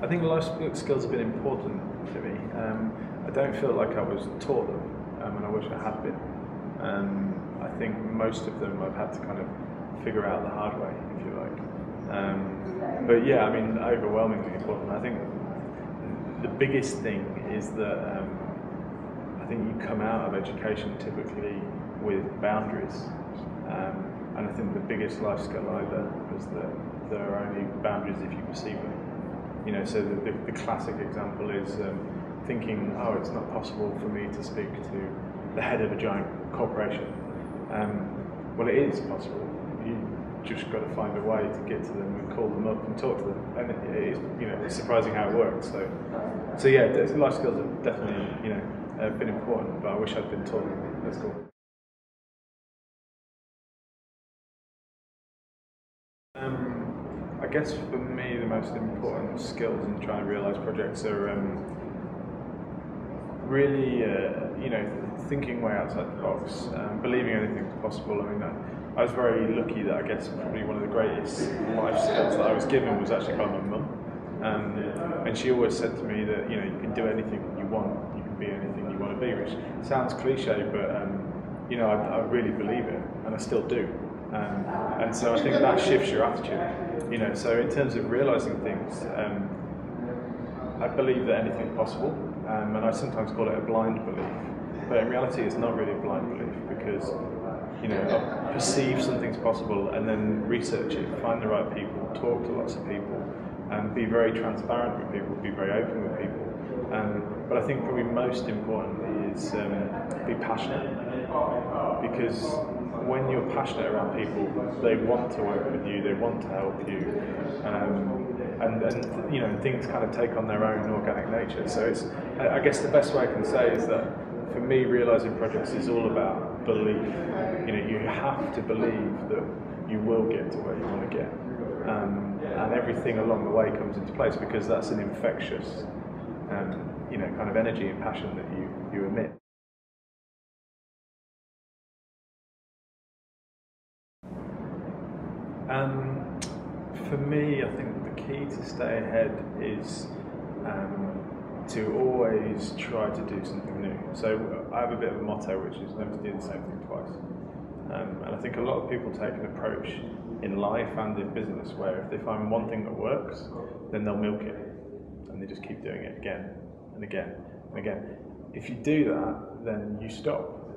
I think life skills have been important to me. I don't feel like I was taught them, and I wish I had been. I think most of them I've had to kind of figure out the hard way, if you like. But yeah, I mean, overwhelmingly important. I think the biggest thing is that I think you come out of education typically with boundaries. And I think the biggest life skill I learned was that there are only boundaries if you perceive them. You know, so the classic example is thinking, oh, it's not possible for me to speak to the head of a giant corporation. Well, it is possible. You just got to find a way to get to them and call them up and talk to them. And it is, you know, it's surprising how it works. So yeah, life skills have definitely, you know, been important. But I wish I'd been taught them. That's cool. I guess for me the most important skills in trying to realise projects are really, you know, thinking way outside the box, believing anything's possible. I mean, I was very lucky that I guess probably one of the greatest life skills that I was given was actually by my mum. And she always said to me that, you know, you can do anything you want, you can be anything you want to be, which sounds cliche, but you know, I really believe it, and I still do. And so I think that shifts your attitude. You know, so in terms of realising things, I believe that anything's possible, and I sometimes call it a blind belief. But in reality, it's not really a blind belief because, you know, I perceive something's possible and then research it, find the right people, talk to lots of people, and be very transparent with people, be very open with people. But I think probably most importantly is be passionate, because when you're passionate around people, they want to work with you, they want to help you, and you know, things kind of take on their own organic nature. So it's, I guess the best way I can say is that for me, realising projects is all about belief. You know, you have to believe that you will get to where you want to get, and everything along the way comes into place because that's an infectious, you know, kind of energy and passion that you emit. For me, I think the key to stay ahead is to always try to do something new. So I have a bit of a motto, which is never to do the same thing twice. And I think a lot of people take an approach in life and in business where if they find one thing that works, then they'll milk it, and they just keep doing it again and again and again. If you do that, then you stop.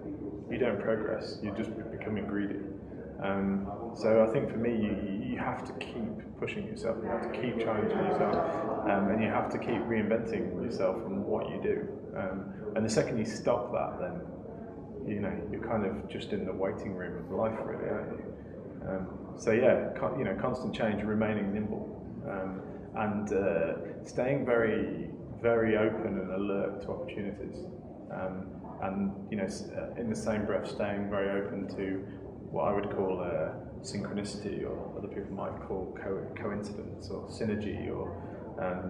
You don't progress. You're just becoming greedy. So I think for me, you have to keep pushing yourself, you have to keep challenging yourself, and you have to keep reinventing yourself and what you do. And the second you stop that, then you know you're kind of just in the waiting room of life, really, aren't you? So yeah, you know, constant change, remaining nimble, and staying very, very open and alert to opportunities, and you know, in the same breath, staying very open to what I would call synchronicity, or other people might call coincidence, or synergy, or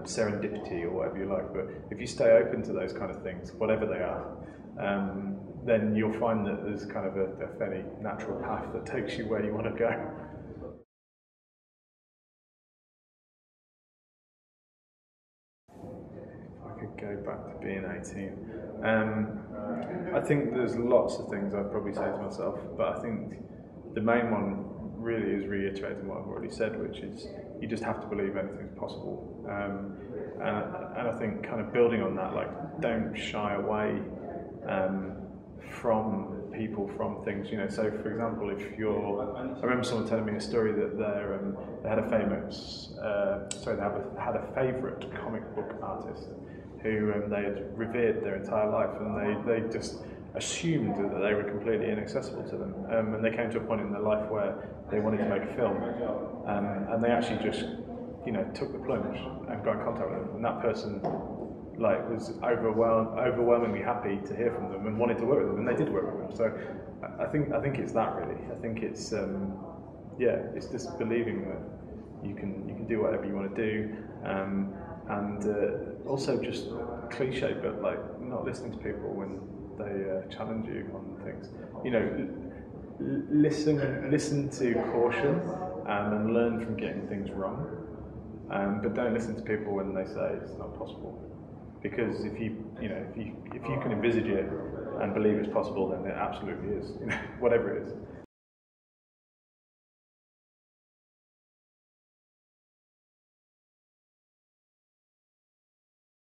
serendipity, or whatever you like. But if you stay open to those kind of things, whatever they are, then you'll find that there's kind of a fairly natural path that takes you where you want to go. If I could go back to being 18. I think there's lots of things I'd probably say to myself, but I think the main one really is reiterating what I've already said, which is you just have to believe anything's possible. And I think kind of building on that, like, don't shy away from people, from things, you know. So for example, if you're, I remember someone telling me a story that they had a famous, they had a favourite comic book artist who they had revered their entire life, and they just assumed that they were completely inaccessible to them, and they came to a point in their life where they wanted to make a film, and they actually just, you know, took the plunge and got in contact with them, and that person, like, was overwhelmingly happy to hear from them and wanted to work with them, and they did work with them. So I think it's that, really. I think it's yeah, it's just believing that you can do whatever you want to do, and also just cliche, but like not listening to people when they challenge you on things. You know, listen to caution, and learn from getting things wrong. but don't listen to people when they say it's not possible. Because if you can envisage it and believe it's possible, then it absolutely is. Whatever it is.